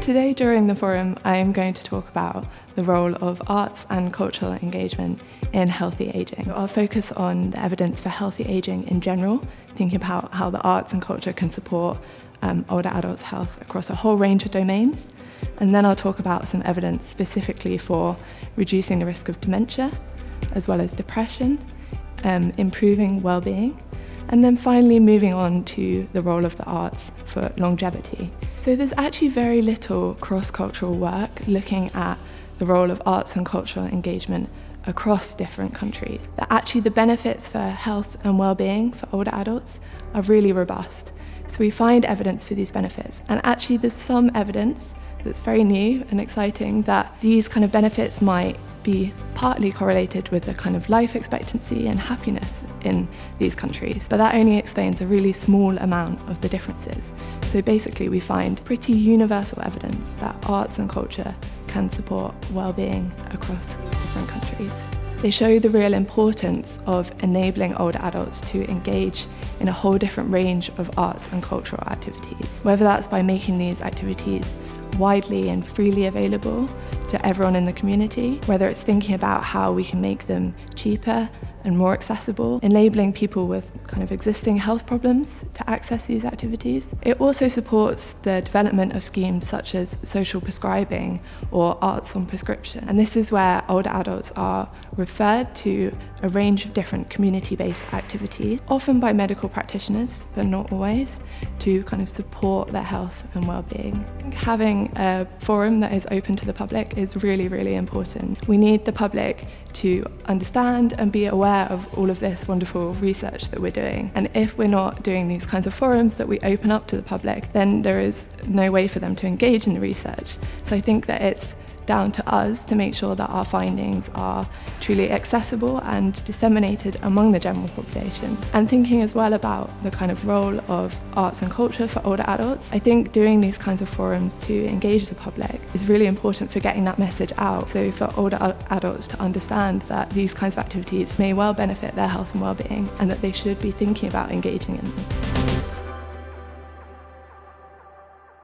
Today during the forum, I am going to talk about the role of arts and cultural engagement in healthy ageing. I'll focus on the evidence for healthy ageing in general, thinking about how the arts and culture can support older adults' health across a whole range of domains. And then I'll talk about some evidence specifically for reducing the risk of dementia, as well as depression, improving wellbeing, and then finally moving on to the role of the arts for longevity. So there's actually very little cross-cultural work looking at the role of arts and cultural engagement across different countries. That actually the benefits for health and well-being for older adults are really robust. So we find evidence for these benefits, and actually there's some evidence that's very new and exciting that these kind of benefits might be partly correlated with the kind of life expectancy and happiness in these countries, but that only explains a really small amount of the differences. So basically we find pretty universal evidence that arts and culture can support well-being across different countries. They show the real importance of enabling older adults to engage in a whole different range of arts and cultural activities, whether that's by making these activities widely and freely available to everyone in the community, whether it's thinking about how we can make them cheaper and more accessible, enabling people with kind of existing health problems to access these activities. It also supports the development of schemes such as social prescribing or arts on prescription. And this is where older adults are referred to a range of different community-based activities, often by medical practitioners, but not always, to kind of support their health and well-being. Having a forum that is open to the public is really, really important. We need the public to understand and be aware of all of this wonderful research that we're doing. And if we're not doing these kinds of forums that we open up to the public, then there is no way for them to engage in the research. So I think that it's down to us to make sure that our findings are truly accessible and disseminated among the general population. And thinking as well about the kind of role of arts and culture for older adults, I think doing these kinds of forums to engage the public is really important for getting that message out. So for older adults to understand that these kinds of activities may well benefit their health and well-being, and that they should be thinking about engaging in them.